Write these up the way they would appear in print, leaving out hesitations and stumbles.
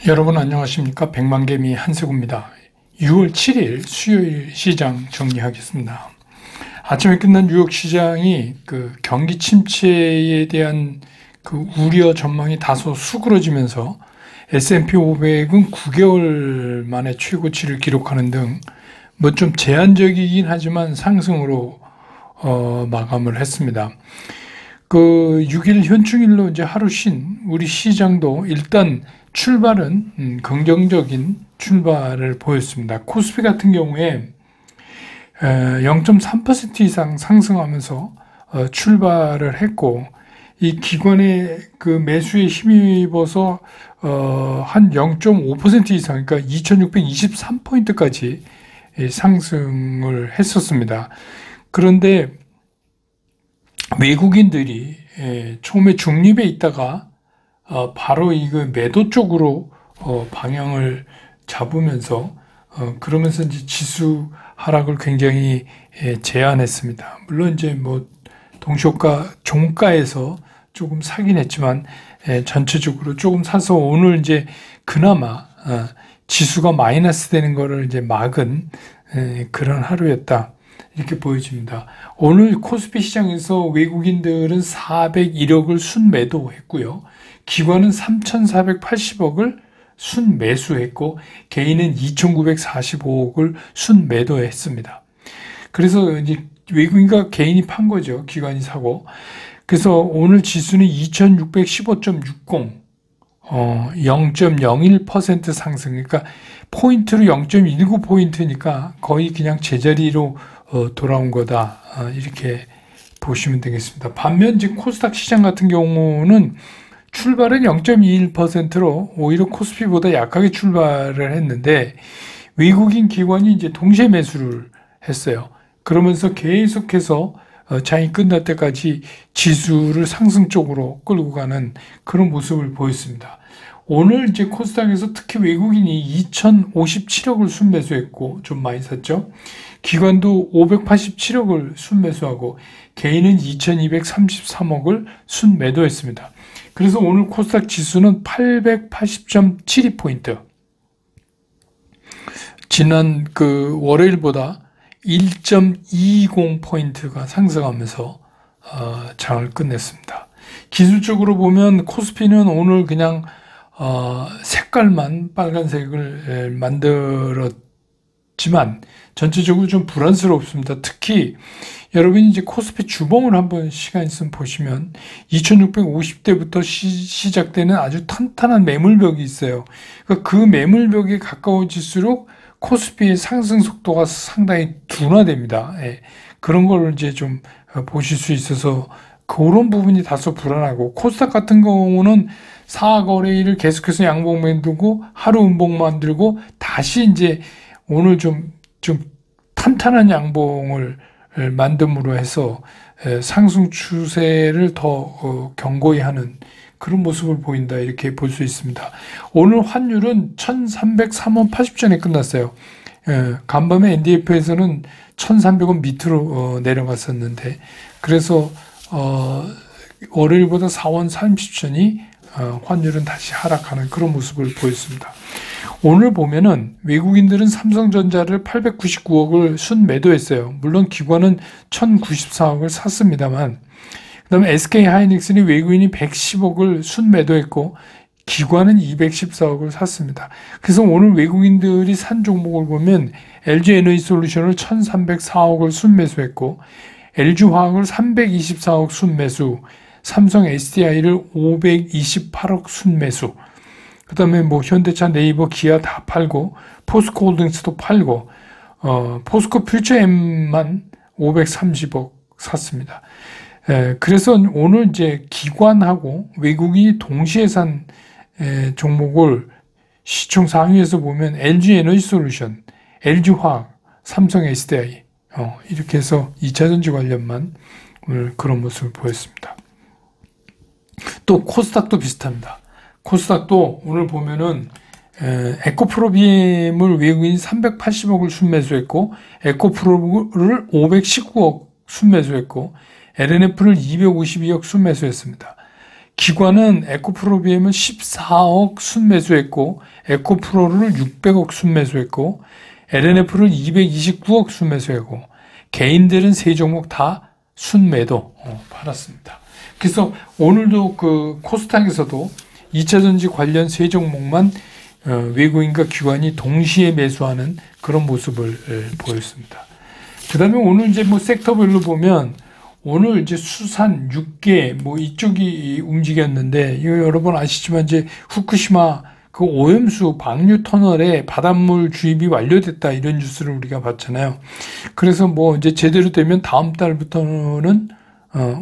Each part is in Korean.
여러분 안녕하십니까? 백만개미 한세구입니다. 6월 7일 수요일 시장 정리하겠습니다. 아침에 끝난 뉴욕 시장이 경기 침체에 대한 우려 전망이 다소 수그러지면서 S&P 500은 9개월 만에 최고치를 기록하는 등 좀 제한적이긴 하지만 상승으로 마감을 했습니다. 6일 현충일로 이제 하루 쉰 우리 시장도 일단 출발은 긍정적인 출발을 보였습니다. 코스피 같은 경우에 0.3% 이상 상승하면서 출발을 했고, 이 기관의 매수에 힘입어서 한 0.5% 이상, 그러니까 2623포인트까지 상승을 했었습니다. 그런데 외국인들이 처음에 중립에 있다가 바로 이거 매도 쪽으로 방향을 잡으면서 그러면서 이제 지수 하락을 굉장히 제한했습니다. 물론 이제 동시효과 종가에서 조금 사긴 했지만 전체적으로 조금 사서 오늘 이제 그나마 지수가 마이너스 되는 거를 이제 막은 그런 하루였다. 이렇게 보여집니다. 오늘 코스피 시장에서 외국인들은 401억을 순매도했고요. 기관은 3,480억을 순매수했고 개인은 2,945억을 순매도했습니다. 그래서 이제 외국인과 개인이 판 거죠. 기관이 사고. 그래서 오늘 지수는 2,615.60, 0.01% 상승. 그러니까 포인트로 0.19포인트니까 거의 그냥 제자리로 돌아온 거다. 이렇게 보시면 되겠습니다. 반면 이제 코스닥 시장 같은 경우는 출발은 0.21%로 오히려 코스피보다 약하게 출발을 했는데 외국인 기관이 이제 동시에 매수를 했어요. 그러면서 계속해서 장이 끝날 때까지 지수를 상승 쪽으로 끌고 가는 그런 모습을 보였습니다. 오늘 이제 코스닥에서 특히 외국인이 2,057억을 순매수했고 좀 많이 샀죠. 기관도 587억을 순매수하고 개인은 2,233억을 순매도했습니다. 그래서 오늘 코스닥 지수는 880.72포인트. 지난 월요일보다 1.20포인트가 상승하면서 장을 끝냈습니다. 기술적으로 보면 코스피는 오늘 그냥 색깔만 빨간색을 만들었지만 전체적으로 좀 불안스럽습니다. 특히 여러분이 이제 코스피 주봉을 한번 시간 있으면 보시면 2650대부터 시작되는 아주 탄탄한 매물벽이 있어요. 그러니까 그 매물벽에 가까워질수록 코스피의 상승 속도가 상당히 둔화됩니다. 그런 걸 이제 좀 보실 수 있어서 그런 부분이 다소 불안하고, 코스닥 같은 경우는 4거래일을 계속해서 양봉 만들고 하루 음봉 만들고 다시 이제 오늘 좀 탄탄한 양봉을 만듦으로 해서 상승 추세를 더 견고히 하는 그런 모습을 보인다, 이렇게 볼 수 있습니다. 오늘 환율은 1,303원 80전에 끝났어요. 간밤에 NDF에서는 1,300원 밑으로 내려갔었는데, 그래서 월요일보다 4원 30전이 환율은 다시 하락하는 그런 모습을 보였습니다. 오늘 보면은 외국인들은 삼성전자를 899억을 순매도했어요. 물론 기관은 1,094억을 샀습니다만, 그 다음에 SK하이닉스는 외국인이 110억을 순매도했고 기관은 214억을 샀습니다. 그래서 오늘 외국인들이 산 종목을 보면 LG에너지솔루션을 1,304억을 순매수했고 LG화학을 324억 순매수, 삼성 SDI를 528억 순매수, 그 다음에 현대차, 네이버, 기아 다 팔고 포스코홀딩스도 팔고 포스코 퓨처엠만 530억 샀습니다. 그래서 오늘 이제 기관하고 외국인이 동시에 산 종목을 시총 상위에서 보면 LG에너지솔루션, LG화학, 삼성 SDI 이렇게 해서 2차전지 관련만 오늘 그런 모습을 보였습니다. 또 코스닥도 비슷합니다. 코스닥도 오늘 보면은 에코프로비엠을 외국인이 380억을 순매수했고 에코프로를 519억 순매수했고 LNF를 252억 순매수했습니다. 기관은 에코프로비엠을 14억 순매수했고, 에코프로를 600억 순매수했고, LNF를 229억 순매수했고, 개인들은 세 종목 다 순매도 팔았습니다. 그래서 오늘도 그 코스닥에서도 2차전지 관련 세 종목만 외국인과 기관이 동시에 매수하는 그런 모습을 보였습니다. 그 다음에 오늘 이제 뭐 섹터별로 보면 오늘 이제 수산, 육계 뭐 이쪽이 움직였는데 이거 여러분 아시지만 이제 후쿠시마 그 오염수 방류 터널에 바닷물 주입이 완료됐다 이런 뉴스를 우리가 봤잖아요. 그래서 뭐 이제 제대로 되면 다음 달부터는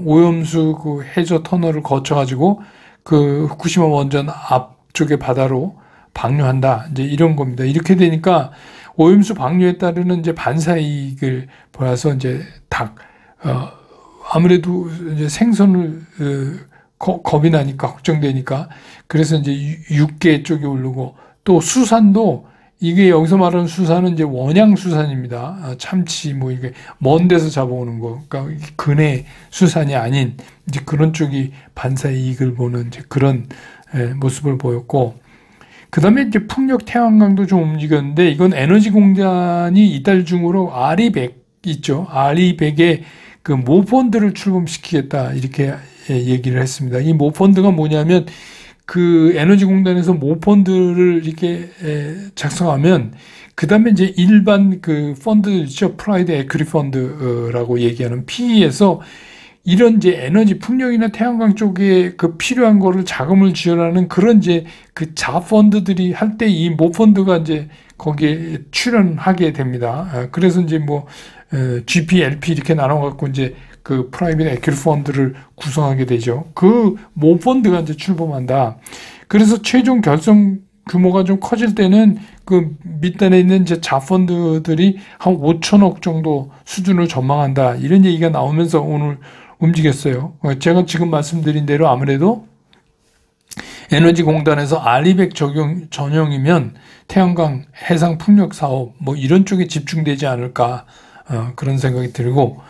오염수 그 해저 터널을 거쳐가지고 그 후쿠시마 원전 앞쪽의 바다로 방류한다. 이제 이런 겁니다. 이렇게 되니까 오염수 방류에 따르는 이제 반사이익을 보아서 이제 아무래도 이제 생선을 겁이 나니까 걱정되니까 그래서 이제 육계 쪽에 오르고 또 수산도 이게 여기서 말하는 수산은 이제 원양 수산입니다. 참치 뭐 이게 먼 데서 잡아오는 거, 그러니까 근해 수산이 아닌 이제 그런 쪽이 반사이익을 보는 이제 그런 모습을 보였고, 그 다음에 이제 풍력 태양광도 좀 움직였는데 이건 에너지공단이 이달 중으로 RE100 있죠. RE100에 그 모펀드를 출범시키겠다 이렇게 얘기를 했습니다. 이 모펀드가 뭐냐면 그 에너지공단에서 모펀드를 이렇게 작성하면 그 다음에 이제 일반 그 펀드 있죠. 프라이드 에퀴티 펀드라고 얘기하는 PE에서 이런 이제 에너지 풍력이나 태양광 쪽에 그 필요한 거를 자금을 지원하는 그런 이제 그 자펀드들이 할 때 이 모펀드가 이제 거기에 출연하게 됩니다. 그래서 이제 뭐 GP, LP 이렇게 나눠갖고 이제 그 프라이빗 에퀴티 펀드를 구성하게 되죠. 그 모펀드가 이제 출범한다. 그래서 최종 결성 규모가 좀 커질 때는 그 밑단에 있는 이제 자펀드들이 한 5천억 정도 수준을 전망한다. 이런 얘기가 나오면서 오늘 움직였어요. 제가 지금 말씀드린 대로 아무래도 에너지공단에서 RE100 적용 전형이면 태양광, 해상 풍력 사업 뭐 이런 쪽에 집중되지 않을까 그런 생각이 들고,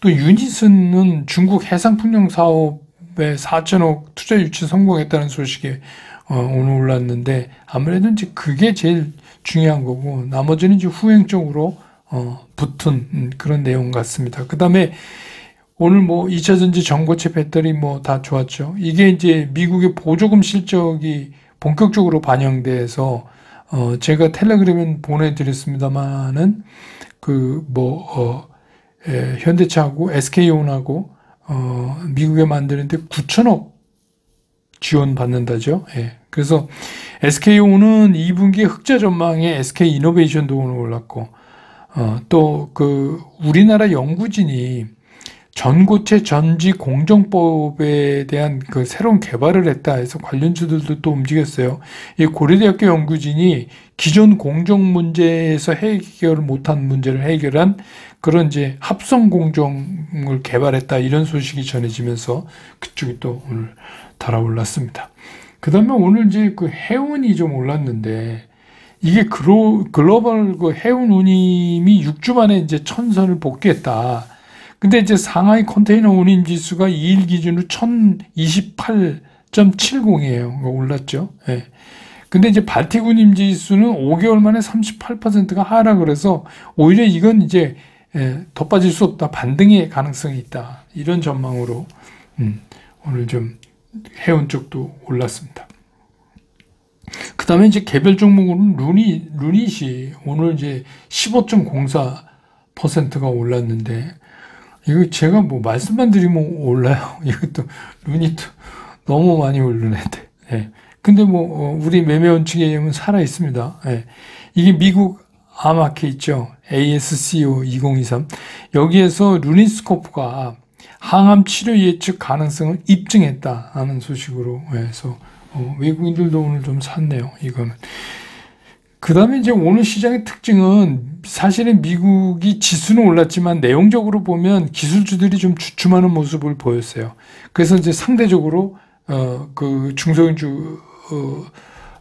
또 유니슨은 중국 해상 풍력 사업에 4천억 투자 유치 성공했다는 소식이 오늘 올랐는데 아무래도 이제 그게 제일 중요한 거고 나머지는 이제 후행적으로 붙은 그런 내용 같습니다. 그 다음에 오늘 뭐 2차전지 전고체 배터리 뭐 다 좋았죠. 이게 이제 미국의 보조금 실적이 본격적으로 반영돼서 제가 텔레그램에 보내드렸습니다만은 현대차하고 SK온하고 미국에 만드는데 9천억 지원받는다죠. 예. 그래서 SK온은 2분기에 흑자 전망에 SK이노베이션도 오늘 올랐고 또 그 우리나라 연구진이 전고체 전지 공정법에 대한 그 새로운 개발을 했다 해서 관련주들도 또 움직였어요. 이 고려대학교 연구진이 기존 공정 문제에서 해결 못한 문제를 해결한 그런 이제 합성 공정을 개발했다 이런 소식이 전해지면서 그쪽이 또 오늘 달아올랐습니다. 그 다음에 오늘 이제 그 해운이 좀 올랐는데 이게 글로벌 그 해운 운임이 6주 만에 이제 1000선을 복귀했다. 근데 이제 상하이 컨테이너 운임 지수가 2일 기준으로 1028.70이에요. 올랐죠. 예. 근데 이제 발틱 운임 지수는 5개월 만에 38%가 하락을 해서 오히려 이건 이제 더 빠질 수 없다. 반등의 가능성이 있다. 이런 전망으로 오늘 좀 해운 쪽도 올랐습니다. 그 다음에 이제 개별 종목으로는 루닛이 오늘 이제 15.04%가 올랐는데 이거 제가 뭐 말씀만 드리면 올라요. 이것도 루닛도 너무 많이 오르는데. 예. 근데 뭐 우리 매매 원칙에 의하면 살아 있습니다. 예. 이게 미국 아마케 있죠. ASCO 2023 여기에서 루닛스코프가 항암 치료 예측 가능성을 입증했다 하는 소식으로 해서 외국인들도 오늘 좀 샀네요. 이거는. 그 다음에 이제 오늘 시장의 특징은 사실은 미국이 지수는 올랐지만 내용적으로 보면 기술주들이 좀 주춤하는 모습을 보였어요. 그래서 이제 상대적으로 그 중소형주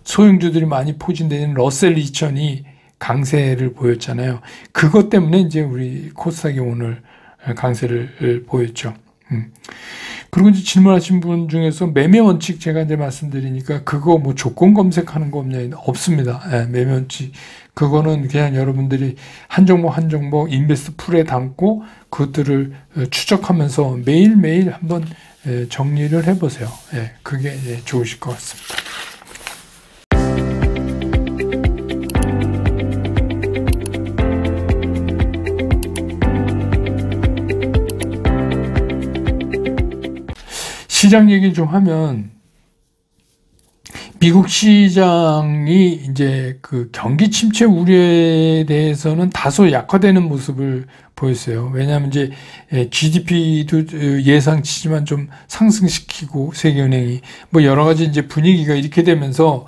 소형주들이 많이 포진되는 러셀 2000이 강세를 보였잖아요. 그것 때문에 이제 우리 코스닥이 오늘 강세를 보였죠. 그리고 이제 질문하신 분 중에서 매매 원칙 제가 이제 말씀드리니까 그거 뭐 조건 검색하는 거 없냐? 없습니다. 예, 매매 원칙. 그거는 그냥 여러분들이 한 종목 한 종목 인베스트 풀에 담고 그것들을 추적하면서 매일매일 한번 정리를 해보세요. 예, 그게 좋으실 것 같습니다. 시장 얘기를 좀 하면 미국 시장이 이제 그 경기 침체 우려에 대해서는 다소 약화되는 모습을 보였어요. 왜냐하면 이제 GDP도 예상치지만 좀 상승시키고 세계은행이 뭐 여러 가지 이제 분위기가 이렇게 되면서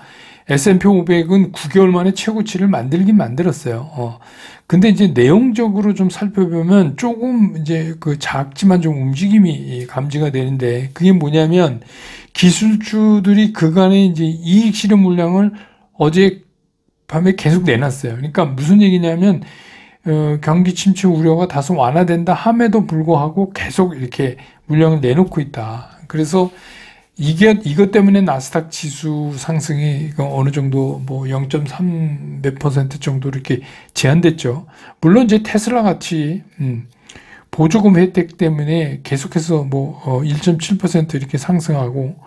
S&P 500은 9개월 만에 최고치를 만들긴 만들었어요. 근데 이제 내용적으로 좀 살펴보면 조금 이제 그 작지만 좀 움직임이 감지가 되는데 그게 뭐냐면 기술주들이 그간의 이제 이익 실현 물량을 어제 밤에 계속 내놨어요. 그러니까 무슨 얘기냐면 경기 침체 우려가 다소 완화된다 함에도 불구하고 계속 이렇게 물량을 내놓고 있다. 그래서 이것 때문에 나스닥 지수 상승이 어느 정도 뭐 0.3 몇 퍼센트 정도 이렇게 제한됐죠. 물론 이제 테슬라 같이 보조금 혜택 때문에 계속해서 뭐 1.7% 이렇게 상승하고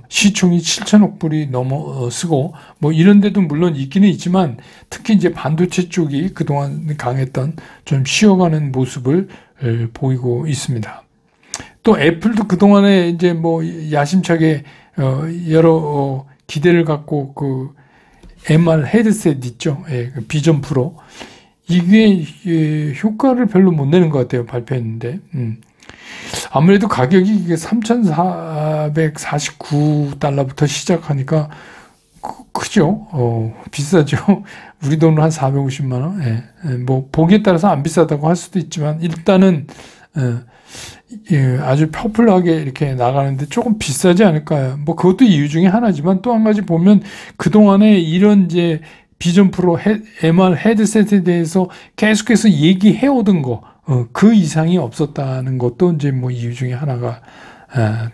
시총이 7천억 불이 넘어서고 뭐 이런 데도 물론 있기는 있지만 특히 이제 반도체 쪽이 그동안 강했던 좀 쉬어가는 모습을 보이고 있습니다. 또 애플도 그동안에 이제 뭐 야심차게 여러 기대를 갖고 그 MR 헤드셋 있죠. 예, 비전 프로. 이게 효과를 별로 못 내는 것 같아요. 발표했는데. 아무래도 가격이 이게 3,449달러부터 시작하니까 크죠. 비싸죠. 우리 돈으로 한 450만 원. 예, 뭐 보기에 따라서 안 비싸다고 할 수도 있지만 일단은 아주 퍼플하게 이렇게 나가는데 조금 비싸지 않을까요? 뭐 그것도 이유 중에 하나지만 또 한 가지 보면 그동안에 이런 이제 비전 프로 MR 헤드셋에 대해서 계속해서 얘기해 오던 거, 그 이상이 없었다는 것도 이제 뭐 이유 중에 하나가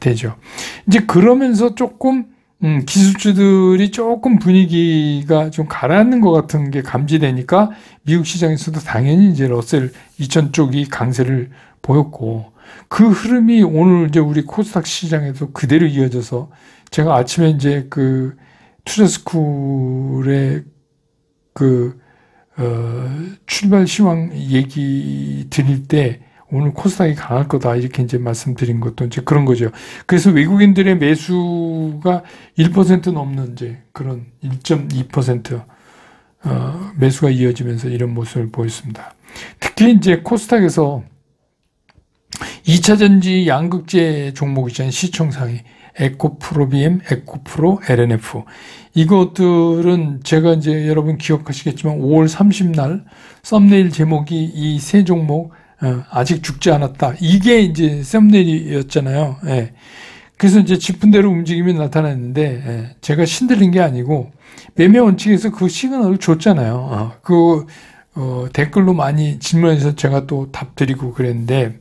되죠. 이제 그러면서 조금 기술주들이 조금 분위기가 좀 가라앉는 것 같은 게 감지되니까 미국 시장에서도 당연히 이제 러셀 2000 쪽이 강세를 보였고 그 흐름이 오늘 이제 우리 코스닥 시장에도 그대로 이어져서 제가 아침에 이제 그 투자스쿨의 출발 시황 얘기 드릴 때 오늘 코스닥이 강할 거다 이렇게 이제 말씀드린 것도 이제 그런 거죠. 그래서 외국인들의 매수가 1% 넘는 이제 그런 1.2% 매수가 이어지면서 이런 모습을 보였습니다. 특히 이제 코스닥에서 2차 전지 양극재 종목 있잖아요. 시총상위 에코프로비엠, 에코프로, LNF 이것들은 제가 이제 여러분 기억하시겠지만 5월 30날 썸네일 제목이 이 세 종목 아직 죽지 않았다. 이게 이제 썸네일이었잖아요. 예. 그래서 이제 짚은 대로 움직임이 나타났는데 예. 제가 신들린 게 아니고 매매 원칙에서 그 시그널을 줬잖아요. 댓글로 많이 질문해서 제가 또 답 드리고 그랬는데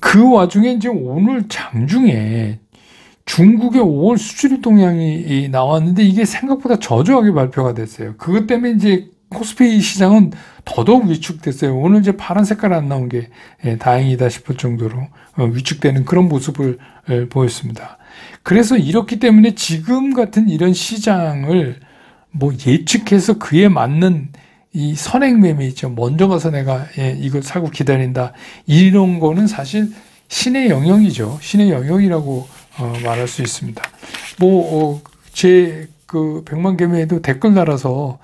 그 와중에 이제 오늘 장중에 중국의 5월 수출 동향이 나왔는데 이게 생각보다 저조하게 발표가 됐어요. 그것 때문에 이제 코스피 시장은 더더욱 위축됐어요. 오늘 이제 파란 색깔 안 나온 게 다행이다 싶을 정도로 위축되는 그런 모습을 보였습니다. 그래서 이렇기 때문에 지금 같은 이런 시장을 뭐 예측해서 그에 맞는 이 선행 매매 있죠. 먼저 가서 내가 이걸 사고 기다린다. 이런 거는 사실 신의 영역이죠. 신의 영역이라고 말할 수 있습니다. 제 그 100만 개매에도 댓글 달아서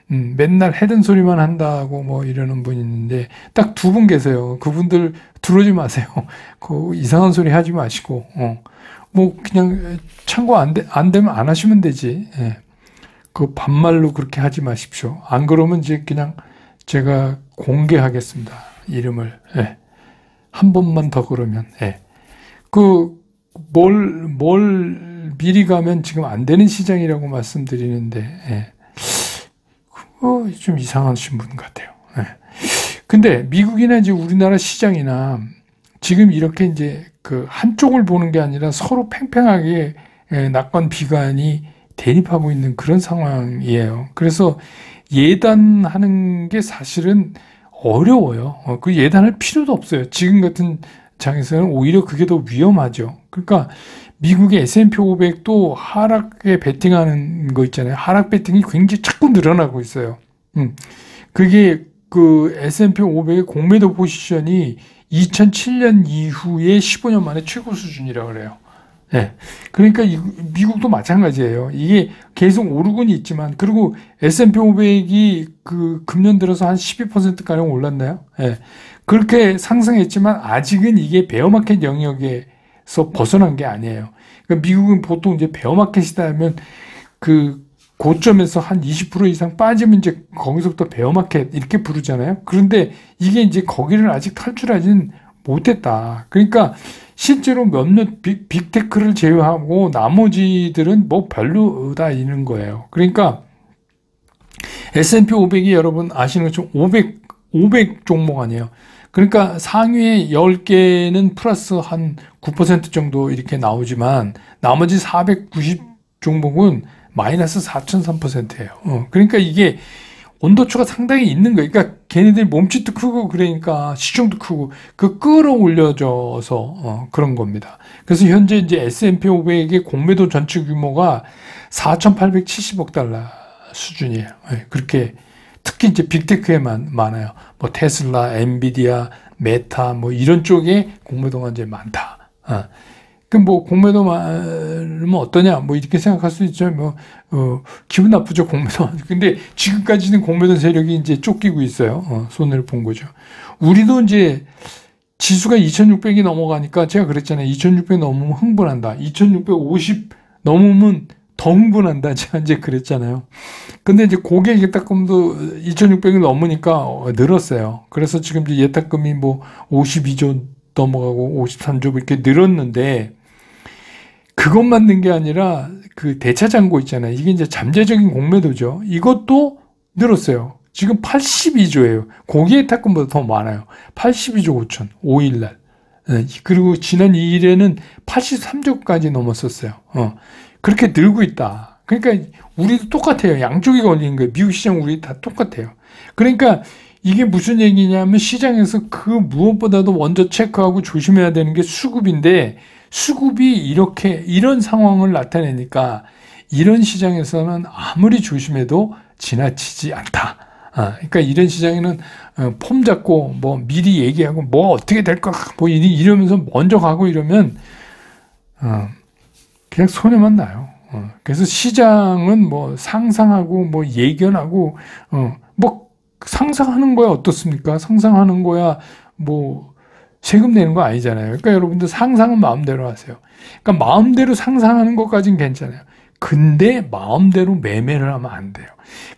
맨날 해든 소리만 한다고 뭐 이러는 분 있는데 딱 두 분 계세요. 그분들 들어오지 마세요. 그 이상한 소리 하지 마시고 뭐 그냥 참고 안 되면 안 하시면 되지. 예. 그 반말로 그렇게 하지 마십시오. 안 그러면 이제 그냥 제가 공개하겠습니다. 이름을. 예. 한 번만 더 그러면. 예. 뭘 미리 가면 지금 안 되는 시장이라고 말씀드리는데, 예. 좀 이상하신 분 같아요. 예. 근데 미국이나 이제 우리나라 시장이나 지금 이렇게 이제 그 한쪽을 보는 게 아니라 서로 팽팽하게 낙관 비관이 대립하고 있는 그런 상황이에요. 그래서 예단하는 게 사실은 어려워요. 그 예단할 필요도 없어요. 지금 같은 장에서는 오히려 그게 더 위험하죠. 그러니까 미국의 S&P 500도 하락에 베팅하는 거 있잖아요. 하락 베팅이 굉장히 자꾸 늘어나고 있어요. 그게 그 S&P 500의 공매도 포지션이 2007년 이후에 15년 만에 최고 수준이라고 그래요. 네. 그러니까 미국도 마찬가지예요. 이게 계속 오르곤 있지만, 그리고 S&P 500이 그 금년 들어서 한 12%가량 올랐나요? 네. 그렇게 상승했지만 아직은 이게 베어마켓 영역에서 벗어난 게 아니에요. 그러니까 미국은 보통 이제 베어마켓이다 하면 그 고점에서 한 20% 이상 빠지면 이제 거기서부터 베어마켓 이렇게 부르잖아요. 그런데 이게 이제 거기를 아직 탈출하지는 못했다. 그러니까 실제로 몇몇 빅테크를 제외하고 나머지들은 뭐 별로다 이런 거예요. 그러니까 S&P 500이 여러분 아시는 것처럼 500 종목 아니에요. 그러니까 상위에 10개는 플러스 한 9% 정도 이렇게 나오지만 나머지 490 종목은 마이너스 4.3%예요. 그러니까 이게 온도초가 상당히 있는 거예요. 그러니까 걔네들 몸집도 크고 그러니까 시중도 크고 그 끌어올려져서 그런 겁니다. 그래서 현재 이제 S&P 500의 공매도 전체 규모가 4,870억 달러 수준이에요. 그렇게 특히 이제 빅테크에만 많아요. 뭐 테슬라, 엔비디아, 메타 뭐 이런 쪽에 공매도가 이제 많다. 그 뭐 공매도 많으면 어떠냐 뭐 이렇게 생각할 수 있죠. 뭐 기분 나쁘죠 공매도. 근데 지금까지는 공매도 세력이 이제 쫓기고 있어요. 손해를 본 거죠. 우리도 이제 지수가 2,600이 넘어가니까 제가 그랬잖아요. 2,600 넘으면 흥분한다. 2,650 넘으면 더 흥분한다. 제가 이제 그랬잖아요. 근데 이제 고객 예탁금도 2,600이 넘으니까 늘었어요. 그래서 지금 이제 예탁금이 뭐 52조 넘어가고 53조 이렇게 늘었는데 그것만 는 게 아니라 그 대차 잔고 있잖아요. 이게 이제 잠재적인 공매도죠. 이것도 늘었어요. 지금 82조예요. 고객 예탁금보다 더 많아요. 82조 5천 5일날. 그리고 지난 2일에는 83조까지 넘었었어요. 그렇게 늘고 있다. 그러니까 우리도 똑같아요. 양쪽이 걸리는 거예요. 미국 시장 우리 다 똑같아요. 그러니까 이게 무슨 얘기냐면 시장에서 그 무엇보다도 먼저 체크하고 조심해야 되는 게 수급인데 수급이 이런 상황을 나타내니까 이런 시장에서는 아무리 조심해도 지나치지 않다. 그러니까 이런 시장에는 폼 잡고 뭐 미리 얘기하고 뭐 어떻게 될까 뭐 이러면서 먼저 가고 이러면 그냥 손해만 나요. 그래서 시장은 뭐 상상하고 뭐 예견하고 뭐 상상하는 거야 어떻습니까? 상상하는 거야 뭐 세금 내는 거 아니잖아요. 그러니까 여러분들 상상은 마음대로 하세요. 그러니까 마음대로 상상하는 것까지는 괜찮아요. 근데 마음대로 매매를 하면 안 돼요.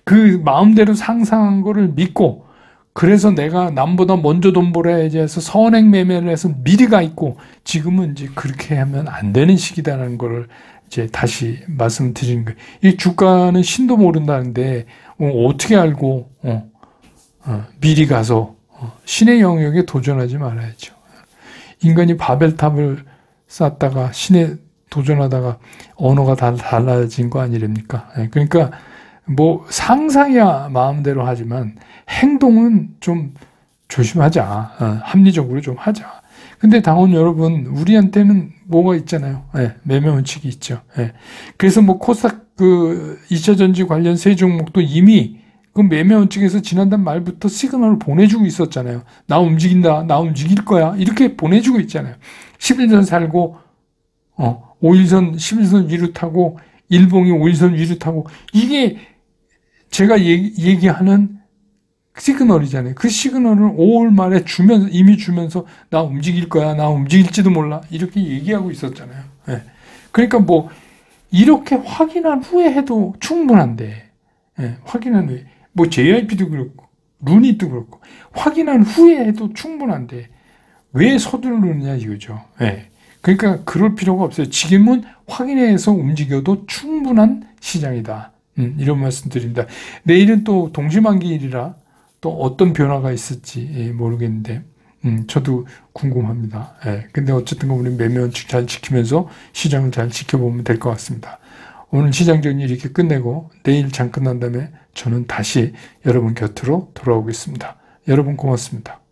그 마음대로 상상한 거를 믿고 그래서 내가 남보다 먼저 돈 벌어야지 해서 선행 매매를 해서 미리 가 있고 지금은 이제 그렇게 하면 안 되는 시기다라는 거를 이제 다시 말씀드리는 거예요. 이 주가는 신도 모른다는데 어떻게 알고 미리 가서 신의 영역에 도전하지 말아야죠. 인간이 바벨탑을 쌓다가 신에 도전하다가 언어가 다 달라진 거 아니랍니까? 그러니까 뭐 상상이야 마음대로 하지만 행동은 좀 조심하자. 합리적으로 좀 하자. 근데 당원 여러분 우리한테는 뭐가 있잖아요. 매매 원칙이 있죠. 그래서 뭐 코스닥 그 2차전지 관련 세 종목도 이미 그 매매 원칙에서 지난달 말부터 시그널을 보내주고 있었잖아요. 나 움직인다. 나 움직일 거야. 이렇게 보내주고 있잖아요. 11선 살고 5일선 11선 위로 타고 일봉이 5일선 위로 타고 이게 제가 얘기하는 시그널이잖아요. 그 시그널을 5월 말에 이미 주면서 나 움직일 거야. 나 움직일지도 몰라. 이렇게 얘기하고 있었잖아요. 그러니까 뭐 이렇게 확인한 후에 해도 충분한데 확인한 후에 뭐 JIP도 그렇고 루닛도 그렇고 확인한 후에 해도 충분한데 왜 서두르느냐 이거죠. 그러니까 그럴 필요가 없어요. 지금은 확인해서 움직여도 충분한 시장이다. 이런 말씀 드립니다. 내일은 또 동시만기일이라 또 어떤 변화가 있을지 모르겠는데 저도 궁금합니다. 예, 근데 어쨌든 우리 매매원칙 잘 지키면서 시장을 잘 지켜보면 될 것 같습니다. 오늘 시장 정리 이렇게 끝내고 내일 장 끝난 다음에 저는 다시 여러분 곁으로 돌아오겠습니다. 여러분 고맙습니다.